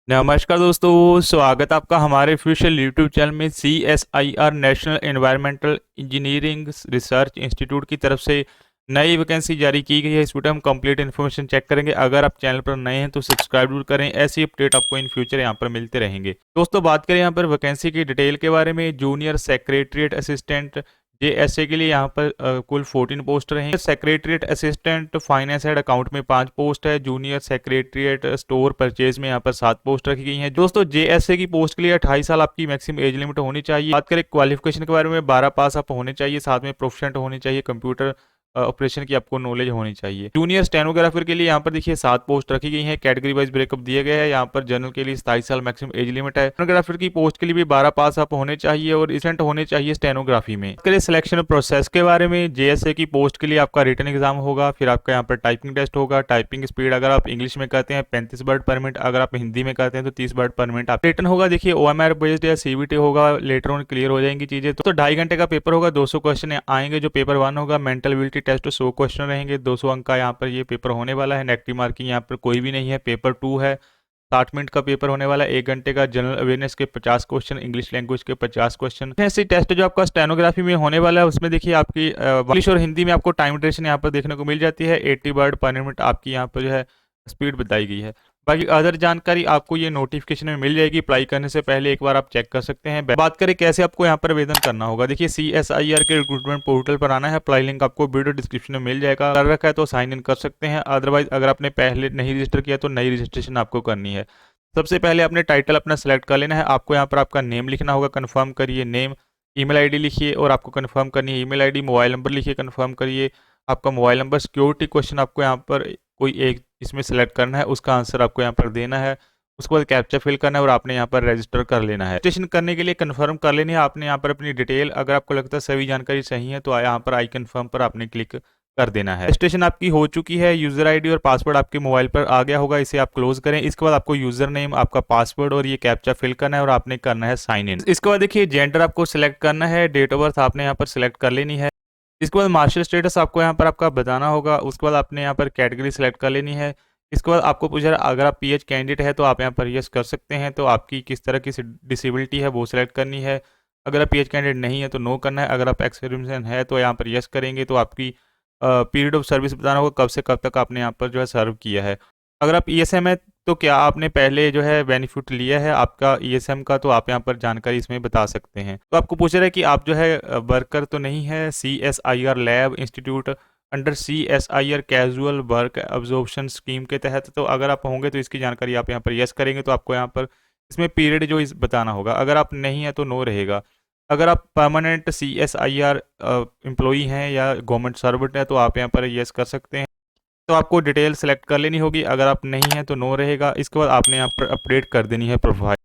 नमस्कार दोस्तों, स्वागत आपका हमारे ऑफिशियल यूट्यूब चैनल में। CSIR national environmental engineering research institute की तरफ से नई वैकेंसी जारी की गई है। इस वीडियो हम कंप्लीट इन्फॉर्मेशन चेक करेंगे। अगर आप चैनल पर नए हैं तो सब्सक्राइब जरूर करें, ऐसी अपडेट आपको इन फ्यूचर यहाँ पर मिलते रहेंगे। दोस्तों, बात करें यहाँ पर वैकेंसी की डिटेल के बारे में। जूनियर सेक्रेटरीट असिस्टेंट JSA के लिए यहाँ पर कुल 14 पोस्ट रहेंगे। Secretariat assistant finance and account में 5 पोस्ट है। जूनियर सेक्रेटरीट स्टोर परचेज में यहाँ पर 7 पोस्ट रखी गई हैं। दोस्तों, JSA की पोस्ट के लिए 28 साल आपकी मैक्सिमम एज लिमिट होनी चाहिए। बात करें क्वालिफिकेशन के बारे में, 12 पास आप होने चाहिए, साथ में प्रोफिशिएंट होने चाहिए, कंप्यूटर ऑपरेशन की आपको नॉलेज होनी चाहिए। जूनियर स्टेनोग्राफर के लिए यहाँ पर देखिए 7 पोस्ट रखी गई हैं। कैटेगरी वाइज ब्रेकअप दिए गए हैं। यहाँ पर जनरल के लिए 27 साल मैक्सिमम एज लिमिट है। स्टेनोग्राफर की पोस्ट के लिए भी 12 पास आप होने चाहिए और रिसेंट होने चाहिए स्टेनोग्राफी में। इसके लिए सिलेक्शन प्रोसेस के बारे में, JSA की पोस्ट के लिए आपका रिटन एग्जाम होगा, फिर आपका यहाँ पर टाइपिंग टेस्ट होगा। टाइपिंग स्पीड अगर आप इंग्लिश में करते हैं 35 वर्ड पर मिनट, अगर आप हिंदी में करते हैं तो 30 वर्ड पर मिनट। आप रिटन होगा देखिए OMR बेस्ड या CBT होगा, लेटर ऑन क्लियर हो जाएंगी चीजें। तो 2.5 घंटे का पेपर होगा, 200 क्वेश्चन आएंगे। जो पेपर 1 होगा मेंटल एबिलिटी टेस्ट, 100 क्वेश्चन रहेंगे, 200 अंक का यहाँ पर ये पेपर होने वाला है। नेगेटिव मार्किंग यहाँ पर कोई भी नहीं है। पेपर 2 है, 60 मिनट का पेपर होने वाला है। 1 घंटे का जनरल अवेयरनेस के 50 क्वेश्चन, इंग्लिश लैंग्वेज के 50 क्वेश्चन। ऐसे टेस्ट जो आपका स्टेनोग्राफी में होने वाला है उसमें देखिए आपकी इंग्लिश और हिंदी में आपको टाइम ड्यूरेशन यहाँ पर देखने को मिल जाती है। 80 वर्ड पर मिनट आपकी यहाँ पर जो है स्पीड बताई गई है। बाकी अदर जानकारी आपको ये नोटिफिकेशन में मिल जाएगी। अप्लाई करने से पहले एक बार आप चेक कर सकते हैं। बात करें कैसे आपको यहाँ पर आवेदन करना होगा, देखिए CSIR के रिक्रूटमेंट पोर्टल पर आना है। अप्लाई लिंक आपको वीडियो डिस्क्रिप्शन में मिल जाएगा। कर रखा है तो साइन इन कर सकते हैं। अदरवाइज अगर आपने पहले नहीं रजिस्टर किया तो नई रजिस्ट्रेशन आपको करनी है। सबसे पहले आपने टाइटल अपना सेलेक्ट कर लेना है। आपको यहाँ पर आपका नेम लिखना होगा, कन्फर्म करिए नेम। ईमेल आईडी लिखिए और आपको कन्फर्म करनी है ईमेल आईडी। मोबाइल नंबर लिखिए, कन्फर्म करिए आपका मोबाइल नंबर। सिक्योरिटी क्वेश्चन आपको यहाँ पर कोई एक इसमें सेलेक्ट करना है, उसका आंसर आपको यहाँ पर देना है। उसके बाद कैप्चा फिल करना है और आपने यहाँ पर रजिस्टर कर लेना है। रजिस्ट्रेशन करने के लिए कन्फर्म कर लेनी है आपने यहाँ पर अपनी डिटेल। अगर आपको लगता है सभी जानकारी सही है तो यहाँ पर आई कन्फर्म पर आपने क्लिक कर देना है। रजिस्ट्रेशन आपकी हो चुकी है। यूजर आईडी और पासवर्ड आपके मोबाइल पर आ गया होगा, इसे आप क्लोज करें। इसके बाद आपको यूजर नेम, आपका पासवर्ड और ये कैप्चा फिल करना है और आपने करना है साइन इन। इसके बाद देखिए जेंडर आपको सिलेक्ट करना है। डेट ऑफ बर्थ आपने यहाँ पर सिलेक्ट कर लेनी है। इसके बाद मार्शल स्टेटस आपको यहाँ पर आपका बताना होगा। उसके बाद आपने यहाँ पर कैटेगरी सिलेक्ट कर लेनी है। इसके बाद आपको पूछा रहा अगर आप PH कैंडिडेट है तो आप यहाँ पर यस कर सकते हैं। तो आपकी किस तरह की डिसेबिलिटी है वो सिलेक्ट करनी है। अगर आप PH कैंडिडेट नहीं है तो नो करना है। अगर आप एक्सपीरियंस है तो यहाँ पर यस करेंगे। तो आपकी पीरियड ऑफ सर्विस बताना होगा, कब से कब तक आपने यहाँ पर जो है सर्व किया है। अगर आप ESM है तो क्या आपने पहले जो है बेनिफिट लिया है आपका ESM का, तो आप यहाँ पर जानकारी इसमें बता सकते हैं। तो आपको पूछ रहा है कि आप जो है वर्कर तो नहीं है CSIR lab institute under CSIR casual work absorption scheme के तहत। तो अगर आप होंगे तो इसकी जानकारी आप यहाँ पर यस करेंगे। तो आपको यहाँ पर इसमें पीरियड जो इस बताना होगा। अगर आप नहीं है तो नो रहेगा। अगर आप परमानेंट CSIR एम्प्लॉई हैं या गवर्नमेंट सर्वेंट है तो आप यहाँ पर यस कर सकते हैं। तो आपको डिटेल सेलेक्ट कर लेनी होगी। अगर आप नहीं है तो नो रहेगा। इसके बाद आपने यहाँ पर अपडेट कर देनी है प्रोफाइल।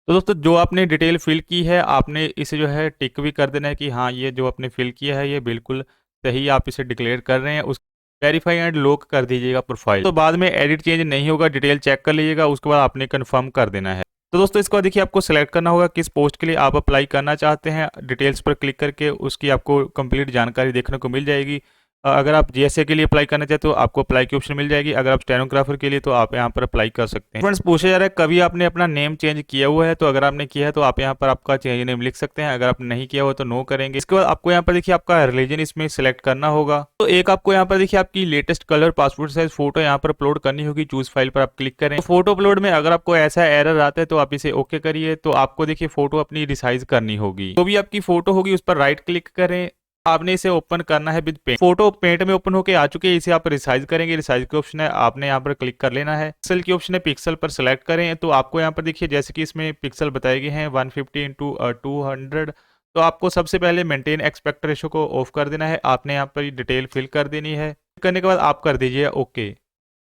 तो दोस्तों, जो आपने डिटेल फिल की है आपने इसे जो है टिक भी कर देना है कि हाँ ये जो आपने फिल किया है ये बिल्कुल सही आप इसे डिक्लेयर कर रहे हैं। उस वेरीफाई एंड लॉक कर दीजिएगा प्रोफाइल। तो बाद में एडिट चेंज नहीं होगा, डिटेल चेक कर लीजिएगा। उसके बाद आपने कन्फर्म कर देना है। तो दोस्तों, इसको देखिए आपको सेलेक्ट करना होगा किस पोस्ट के लिए आप अप्लाई करना चाहते हैं। डिटेल्स पर क्लिक करके उसकी आपको कंप्लीट जानकारी देखने को मिल जाएगी। अगर आप JSA के लिए अप्लाई करना चाहते हो आपको अप्लाई की ऑप्शन मिल जाएगी। अगर आप स्टेनोग्राफर के लिए तो आप यहाँ पर अप्लाई कर सकते हैं। फ्रेंड्स, पूछा जा रहा है कभी आपने अपना नेम चेंज किया हुआ है, तो अगर आपने किया है तो आप यहाँ पर आपका चेंज नेम लिख सकते हैं। अगर आप नहीं किया हुआ तो नो करेंगे। इसके बाद आपको यहाँ पर देखिए आपका रिलीजन इसमें सिलेक्ट करना होगा। तो एक आपको यहाँ पर देखिए आपकी latest colour passport size photo यहाँ पर अपलोड करनी होगी। चूज फाइल पर आप क्लिक करें। फोटो अपलोड में अगर आपको ऐसा एरर आता है तो आप इसे ओके करिए। तो आपको देखिए फोटो अपनी रिसाइज करनी होगी। तो भी आपकी फोटो होगी उस पर राइट क्लिक करें। आपने इसे ओपन करना है विद पेंट। फोटो पेंट में ओपन होकर आ चुके हैं, इसे आप रिसाइज करेंगे। रिसाइज के ऑप्शन है, आपने यहाँ पर क्लिक कर लेना है। पिक्सल की ऑप्शन है, पिक्सल पर सिलेक्ट करें। तो आपको यहाँ पर देखिए जैसे कि इसमें पिक्सल बताए गए हैं 150x200। तो आपको सबसे पहले मेंटेन एक्सपेक्ट रेशो को ऑफ कर देना है। आपने यहाँ पर डिटेल फिल कर देनी है। करने के बाद आप कर दीजिए ओके।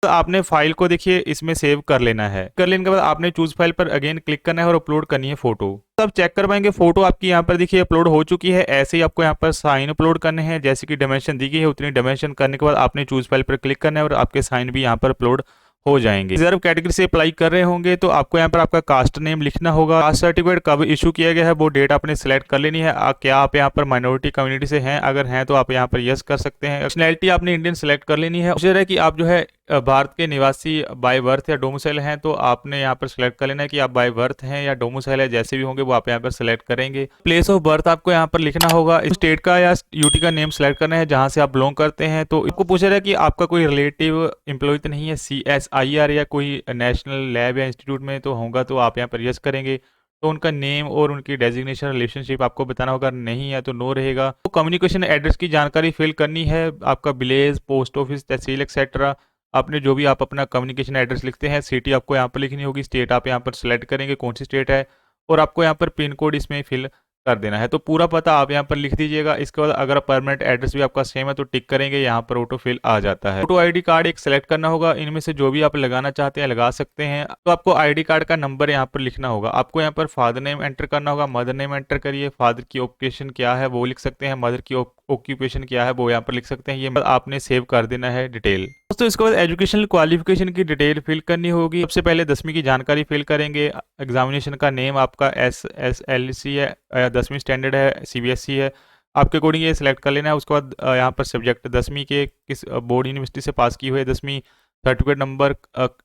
तो आपने फाइल को देखिए इसमें सेव कर लेना है। कर लेने के बाद आपने चूज फाइल पर अगेन क्लिक करना है और अपलोड करनी है फोटो। तो आप चेक कर पाएंगे फोटो आपकी यहाँ पर देखिए अपलोड हो चुकी है। ऐसे ही आपको यहाँ पर साइन अपलोड करने हैं। जैसे कि डायमेंशन दी गई है उतनी डायमेंशन करने के बाद आपने चूज फाइल पर क्लिक करना है और आपके साइन भी यहाँ पर अपलोड हो जाएंगे। रिजर्व कैटेगरी से अप्लाई कर रहे होंगे तो आपको यहाँ पर आपका कास्ट नेम लिखना होगा। कास्ट सर्टिफिकेट कब इशू किया गया है वो डेट आपने सिलेक्ट कर लेनी है। क्या आप यहाँ पर माइनॉरिटी कम्युनिटी से हैं? अगर हैं तो आप यहाँ पर यस कर सकते हैं। नेशनैलिटी आपने इंडियन सेलेक्ट कर लेनी है। कि आप जो है भारत के निवासी बाय बर्थ या डोमिसाइल हैं तो आपने यहाँ पर सिलेक्ट कर लेना है कि आप बाय बर्थ हैं या डोमिसाइल है, जैसे भी होंगे वो आप यहाँ पर सिलेक्ट करेंगे। प्लेस ऑफ बर्थ आपको यहाँ पर लिखना होगा, स्टेट का या यूटी का नेम सेलेक्ट करना है जहाँ से आप बिलोंग करते हैं। तो आपको पूछा रहा है कि आपका कोई रिलेटिव एम्प्लॉय तो नहीं है CSIR या कोई नेशनल लैब या इंस्टीट्यूट में तो होगा, तो आप यहाँ पर यस करेंगे। तो उनका नेम और उनकी डेजिग्नेशन रिलेशनशिप आपको बताना होगा, नहीं है तो नो रहेगा। तो कम्युनिकेशन एड्रेस की जानकारी फिल करनी है, आपका विलेज, पोस्ट ऑफिस, तहसील एक्सेट्रा। आपने जो भी आप अपना कम्युनिकेशन एड्रेस लिखते हैं, सिटी आपको यहाँ पर लिखनी होगी, स्टेट आप यहाँ पर सेलेक्ट करेंगे कौन सी स्टेट है, और आपको यहाँ पर पिन कोड इसमें फिल कर देना है। तो पूरा पता आप यहाँ पर लिख दीजिएगा। इसके बाद अगर परमानेंट एड्रेस भी आपका सेम है तो टिक करेंगे, यहाँ पर ऑटो फिल आ जाता है। फोटो आईडी कार्ड एक सेलेक्ट करना होगा, इनमें से जो भी आप लगाना चाहते हैं लगा सकते हैं। तो आपको आईडी कार्ड का नंबर यहाँ पर लिखना होगा। आपको यहाँ पर फादर नेम एंटर करना होगा, मदर नेम एंटर करिए, फादर की ऑक्यूपेशन क्या है वो लिख सकते हैं, मदर की ऑक्यूपेशन क्या है वो यहाँ पर लिख सकते हैं। ये आपने सेव कर देना है डिटेल। दोस्तों इसके बाद एजुकेशनल क्वालिफिकेशन की डिटेल फिल करनी होगी। सबसे पहले 10वीं की जानकारी फिल करेंगे, एग्जामिनेशन का नेम आपका SSLC है, 10वीं स्टैंडर्ड है, CBSE है, आपके अकॉर्डिंग ये सिलेक्ट कर लेना है। उसके बाद यहाँ पर सब्जेक्ट 10वीं के किस बोर्ड यूनिवर्सिटी से पास की हुई है 10वीं, सर्टिफिकेट नंबर,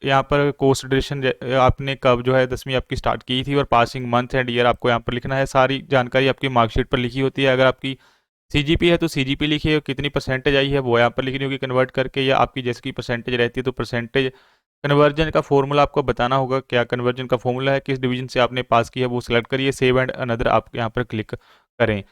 यहाँ पर कोर्स ड्यूरेशन आपने कब जो है 10वीं आपकी स्टार्ट की थी, और पासिंग मंथ एंड ईयर आपको यहाँ पर लिखना है। सारी जानकारी आपकी मार्कशीट पर लिखी होती है। अगर आपकी CGP है तो CGP लिखिए, कितनी परसेंटेज आई है वो यहाँ पर लिखनी होगी कन्वर्ट करके, या आपकी जैसी परसेंटेज रहती है तो परसेंटेज। कन्वर्जन का फॉर्मूला आपको बताना होगा, क्या कन्वर्जन का फॉर्मूला है, किस डिवीजन से आपने पास किया है वो सिलेक्ट करिए, सेव एंड अनदर आप यहाँ पर क्लिक करें।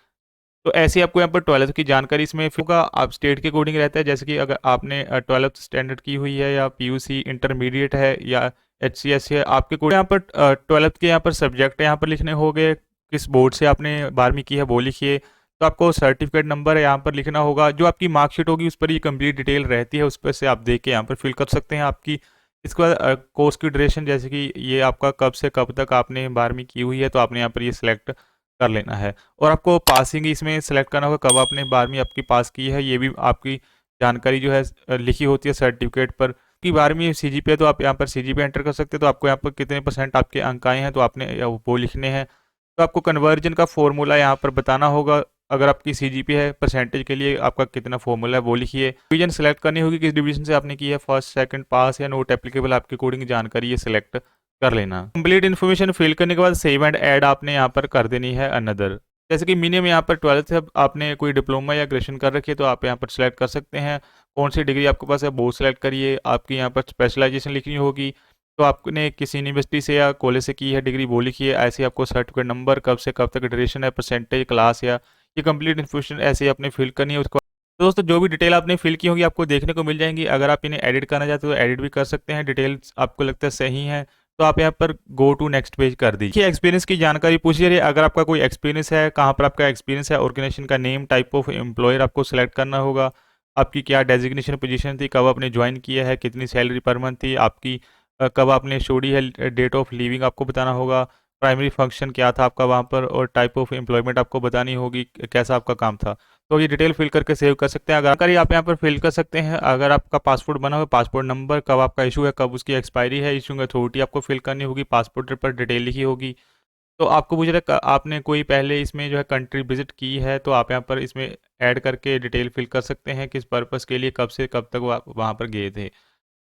तो ऐसे आपको यहाँ पर 12th की जानकारी इसमें होगा, आप स्टेट के अकॉर्डिंग रहता है। जैसे कि अगर आपने 12th स्टैंडर्ड की हुई है या PUC इंटरमीडिएट है या HCS है, आपके अकॉर्डिंग यहाँ पर 12th के यहाँ पर सब्जेक्ट यहाँ पर लिखने होंगे, किस बोर्ड से आपने 12वीं की है वो लिखिए। तो आपको सर्टिफिकेट नंबर यहाँ पर लिखना होगा, जो आपकी मार्कशीट होगी उस पर ये कंप्लीट डिटेल रहती है, उस पर से आप देख के यहाँ पर फिल कर सकते हैं आपकी। इसके बाद कोर्स की ड्यूरेशन, जैसे कि ये आपका कब से कब तक आपने 12वीं की हुई है तो आपने यहाँ पर ये सिलेक्ट कर लेना है। और आपको पासिंग इसमें सेलेक्ट करना होगा, कब आपने 12वीं आपकी पास की है, ये भी आपकी जानकारी जो है लिखी होती है सर्टिफिकेट पर। कि 12वीं CGP है तो आप यहाँ पर CGP एंटर कर सकते हैं। तो आपको यहाँ पर कितने % आपके अंक आए हैं तो आपने वो लिखने हैं। तो आपको कन्वर्जन का फॉर्मूला यहाँ पर बताना होगा, अगर आपकी CGP है परसेंटेज के लिए आपका कितना फॉर्मूला है वो लिखिए। डिवीजन सेलेक्ट करनी होगी, किस डिवीजन से आपने की है, फर्स्ट सेकंड पास या नोट एप्लीकेबल, आपके अकॉर्डिंग जानकारी ये सिलेक्ट कर लेना। कंप्लीट इन्फॉर्मेशन फिल करने के बाद सेव एंड ऐड आपने यहाँ पर कर देनी है अनदर। जैसे कि मिनिमम यहाँ पर 12th से आपने कोई डिप्लोमा या ग्रेजुएशन कर रखी है तो आप यहाँ पर सिलेक्ट कर सकते हैं। कौन सी डिग्री आपके पास है वो सिलेक्ट करिए। आपकी यहाँ पर स्पेशलाइजेशन लिखनी होगी, तो आपने किसी यूनिवर्सिटी से या कॉलेज से की है डिग्री वो लिखिए। ऐसे आपको सर्टिफिकेट नंबर, कब से कब तक ड्यूरेशन है, परसेंटेज, क्लास, या ये कंप्लीट इन्फॉर्मेशन ऐसे ही आपने फिल करनी है। उसको तो दोस्तों जो भी डिटेल आपने फिल की होगी आपको देखने को मिल जाएंगी। अगर आप इन्हें एडिट करना चाहते हो तो एडिट भी कर सकते हैं, डिटेल्स आपको लगता है सही है तो आप यहाँ पर गो टू नेक्स्ट पेज कर दीजिए। एक्सपीरियंस की जानकारी पूछ रही है, अगर आपका कोई एक्सपीरियंस है, कहाँ पर आपका एक्सपीरियंस है, ऑर्गेनाइजेशन का नेम, टाइप ऑफ एम्प्लॉयर आपको सेलेक्ट करना होगा, आपकी क्या डेजिग्नेशन पोजीशन थी, कब आपने ज्वाइन किया है, कितनी सैलरी पर मंथ थी आपकी, कब आपने छोड़ी है, डेट ऑफ लीविंग आपको बताना होगा, प्राइमरी फंक्शन क्या था आपका वहाँ पर, और टाइप ऑफ एम्प्लॉयमेंट आपको बतानी होगी, कैसा आपका काम था। तो ये डिटेल फिल करके सेव कर सकते हैं। अगर आप यहाँ पर फिल कर सकते हैं, अगर आपका पासपोर्ट बना हुआ है, पासपोर्ट नंबर, कब आपका इशू है, कब उसकी एक्सपायरी है, इशूइंग अथॉरिटी आपको फिल करनी होगी, पासपोर्ट पर डिटेल लिखी होगी। तो आपको पूछ रहा है आपने कोई पहले इसमें जो है कंट्री विजिट की है तो आप यहाँ पर इसमें ऐड करके डिटेल फिल कर सकते हैं, किस पर्पज़ के लिए, कब से कब तक वहाँ पर गए थे।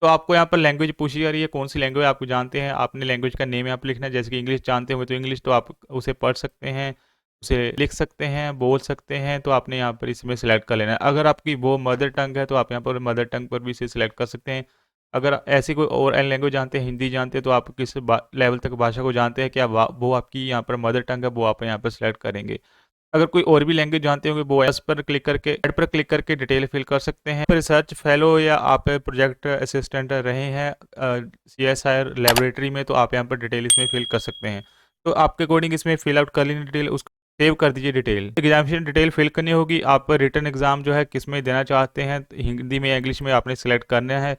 तो आपको यहाँ पर लैंग्वेज पूछी जा रही है, कौन सी लैंग्वेज आपको जानते हैं, आपने लैंग्वेज का नेम यहाँ पर लिखना है। जैसे कि इंग्लिश जानते होंगे तो इंग्लिश, तो आप उसे पढ़ सकते हैं, उसे लिख सकते हैं, बोल सकते हैं, तो आपने यहाँ पर इसमें सेलेक्ट कर लेना है। अगर आपकी वो मदर टंग है तो आप यहाँ पर मदर टंग पर भी इसे सिलेक्ट कर सकते हैं। अगर ऐसी कोई और लैंग्वेज जानते हैं, हिंदी जानते हैं, तो आप किस लेवल तक भाषा को जानते हैं, क्या वो आपकी यहाँ पर मदर टंग है, वो आप यहाँ पर सिलेक्ट करेंगे। अगर कोई और भी लैंग्वेज जानते होंगे वो एस पर क्लिक करके ऐड पर क्लिक करके डिटेल फिल कर सकते हैं। रिसर्च फेलो या आप प्रोजेक्ट असिस्टेंट रहे हैं CSIR लेबोरेटरी में तो आप यहाँ पर डिटेल इसमें फिल कर सकते हैं। तो आपके अकॉर्डिंग इसमें फिल आउट कर लेनी डिटेल, उसको सेव कर दीजिए डिटेल। एग्जामिनेशन डिटेल फिल करनी होगी, आप रिटर्न एग्जाम जो है किस में देना चाहते हैं, हिंदी में या इंग्लिश में आपने सेलेक्ट करना है।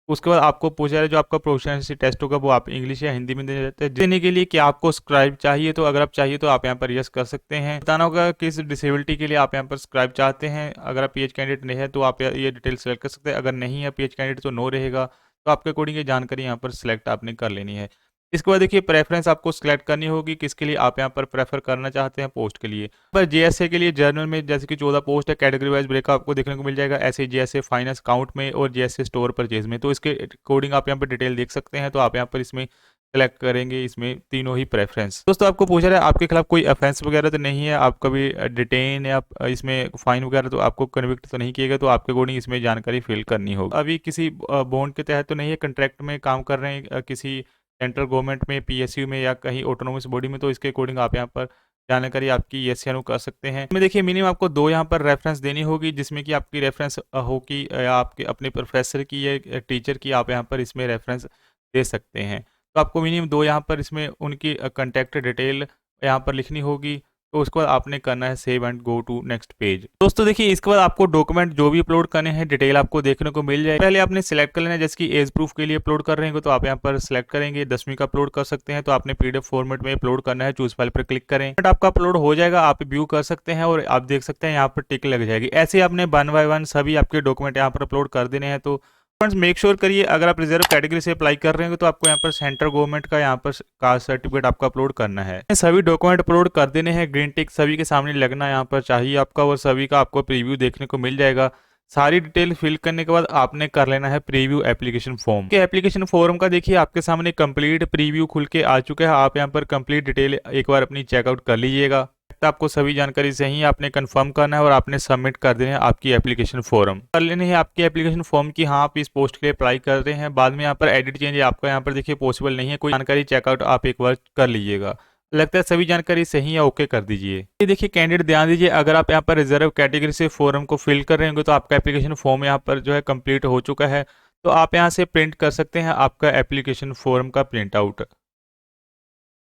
उसके बाद आपको पूछा है जो आपका प्रोफिशिएंसी टेस्ट होगा वो आप इंग्लिश या हिंदी में देने के लिए कि आपको स्क्राइब चाहिए, तो अगर आप चाहिए तो आप यहाँ पर यस कर सकते हैं। बताना होगा किस डिसेबिलिटी के लिए आप यहाँ पर स्क्राइब चाहते हैं। अगर आप PH कैंडिडेट नहीं है तो आप ये डिटेल सेलेक्ट कर सकते हैं, अगर नहीं है PH कैंडिडेट तो नो रहेगा। तो आपके अकॉर्डिंग ये जानकारी यहाँ पर सिलेक्ट आपने कर लेनी है। इसके बाद देखिए प्रेफरेंस आपको सिलेक्ट करनी होगी, किसके लिए आप यहाँ पर प्रेफर करना चाहते हैं पोस्ट के लिए। पर जेएसए के लिए जर्नल में जैसे कि 14 पोस्ट है, कैटेगरी वाइज ब्रेकअप आपको देखने को मिल जाएगा, ऐसे जेएसए फाइनेंस अकाउंट में और जेएसए स्टोर परचेज में। तो इसके अकॉर्डिंग आप यहाँ पर डिटेल देख सकते हैं। तो आप यहाँ पर इसमें सेलेक्ट करेंगे इसमें तीनों ही प्रेफरेंस। दोस्तों आपको पूछा रहा है आपके खिलाफ कोई ऑफेंस वगैरह तो नहीं है, आप कभी डिटेन या इसमें फाइन वगैरह तो आपको कन्विक्ट तो नहीं किएगा, तो आपके अकॉर्डिंग इसमें जानकारी फिल करनी होगी। अभी किसी बॉन्ड के तहत तो नहीं है, कंट्रैक्ट में काम कर रहे हैं किसी सेंट्रल गवर्नमेंट में, पीएसयू में या कहीं ऑटोनोमस बॉडी में, तो इसके अकॉर्डिंग आप यहाँ पर जानकारी आपकी यस या नो कर सकते हैं। इसमें देखिए मिनिमम आपको 2 यहाँ पर रेफरेंस देनी होगी, जिसमें कि आपकी रेफरेंस हो कि आपके अपने प्रोफेसर की या टीचर की, आप यहाँ पर इसमें रेफरेंस दे सकते हैं। तो आपको मिनिमम 2 यहाँ पर इसमें उनकी कॉन्टैक्ट डिटेल यहाँ पर लिखनी होगी। तो उसके बाद आपने करना है save and go to next page. दोस्तों देखिए इसके बाद आपको डॉक्यूमेंट जो भी अपलोड करने हैं डिटेल आपको देखने को मिल जाए। पहले आपने सिलेक्ट कर लेना है, जैसे कि एज प्रूफ के लिए अपलोड कर रहे हैं तो आप यहाँ पर सिलेक्ट करेंगे 10वीं का अपलोड कर सकते हैं। तो आपने पीडीएफ फॉर्मेट में अपलोड करना है, चूज फाइल पर क्लिक करें, आपका अपलोड हो जाएगा, आप व्यू कर सकते हैं और आप देख सकते हैं यहाँ पर टिक लग जाएगी। ऐसे आपने 1 बाय 1 सभी आपके डॉक्यूमेंट यहाँ पर अपलोड कर देने हैं। तो फ्रेंड्स मेक श्योर करिए अगर आप रिजर्व कैटेगरी से अप्लाई कर रहे हैं तो आपको यहाँ पर सेंट्रल गवर्नमेंट का यहाँ पर कास्ट सर्टिफिकेट आपका अपलोड करना है। सभी डॉक्यूमेंट अपलोड कर देने हैं, ग्रीन टिक सभी के सामने लगना यहाँ पर चाहिए आपका, और सभी का आपको प्रीव्यू देखने को मिल जाएगा। सारी डिटेल फिल करने के बाद आपने कर लेना है प्रीव्यू एप्लीकेशन फॉर्म। के एप्लीकेशन फॉर्म का देखिए आपके सामने कंप्लीट प्रीव्यू खुल के आ चुका है। आप यहाँ पर कंप्लीट डिटेल एक बार अपनी चेकआउट कर लीजिएगा। आपको सभी जानकारी सही है, आपने कंफर्म करना है और आपने सबमिट कर देना है आपकी एप्लीकेशन फॉर्म। कर लेने हैं आपकी एप्लीकेशन फॉर्म की हाँ आप इस पोस्ट के लिए अप्लाई कर रहे हैं। बाद में यहाँ पर एडिट चेंज आपका यहाँ पर देखिए पॉसिबल नहीं है, कोई जानकारी चेकआउट आप एक बार कर लीजिएगा। लगता है सभी जानकारी सही है, ओके कर दीजिए। ये देखिए कैंडिडेट ध्यान दीजिए, अगर आप यहाँ पर रिजर्व कैटेगरी से फॉर्म को फिल कर रहे होंगे तो आपका एप्लीकेशन फॉर्म यहाँ पर जो है कंप्लीट हो चुका है। तो आप यहाँ से प्रिंट कर सकते हैं आपका एप्लीकेशन फॉर्म का प्रिंट आउट।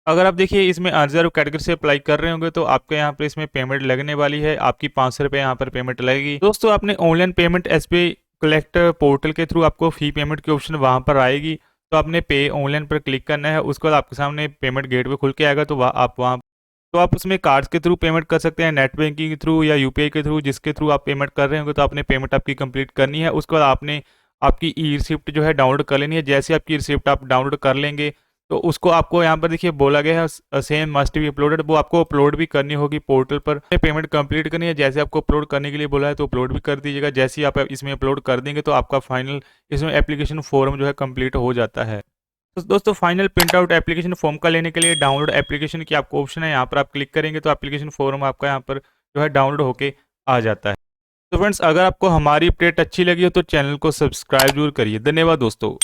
अगर आप देखिए इसमें रिजर्व कैटेगरी से अप्लाई कर रहे होंगे तो आपके यहाँ पर इसमें पेमेंट लगने वाली है, आपकी 500 रुपये यहाँ पर पेमेंट लगेगी। दोस्तों आपने online payment SBI collector portal के थ्रू आपको फी पेमेंट की ऑप्शन वहाँ पर आएगी। तो आपने पे ऑनलाइन पर क्लिक करना है, उसके बाद आपके सामने पेमेंट गेटवे खुल के आएगा। तो आप उसमें कार्ड्स के थ्रू पेमेंट कर सकते हैं, नेट बैंकिंग के थ्रू या यूपीआई के थ्रू, जिसके थ्रू आप पेमेंट कर रहे होंगे। तो आपने पेमेंट आपकी कंप्लीट करनी है, उसके बाद आपने आपकी ई रिसिप्ट जो है डाउनलोड कर लेनी है। जैसे आपकी रिसिप्ट आप डाउनलोड कर लेंगे तो उसको आपको यहाँ पर देखिए बोला गया है सेम मस्ट बी अपलोडेड, वो आपको अपलोड भी करनी होगी पोर्टल पर। पेमेंट कंप्लीट करनी है, जैसे आपको अपलोड करने के लिए बोला है तो अपलोड भी कर दीजिएगा। जैसे ही आप इसमें अपलोड कर देंगे तो आपका फाइनल इसमें एप्लीकेशन फॉर्म जो है कंप्लीट हो जाता है। तो दोस्तों final print out application form का लेने के लिए डाउनलोड एप्लीकेशन की आपको ऑप्शन है, यहाँ पर आप क्लिक करेंगे तो एप्लीकेशन फॉर्म आपका यहाँ पर जो है डाउनलोड होके आ जाता है। तो फ्रेंड्स अगर आपको हमारी अपडेट अच्छी लगी हो तो चैनल को सब्सक्राइब जरूर करिए। धन्यवाद दोस्तों।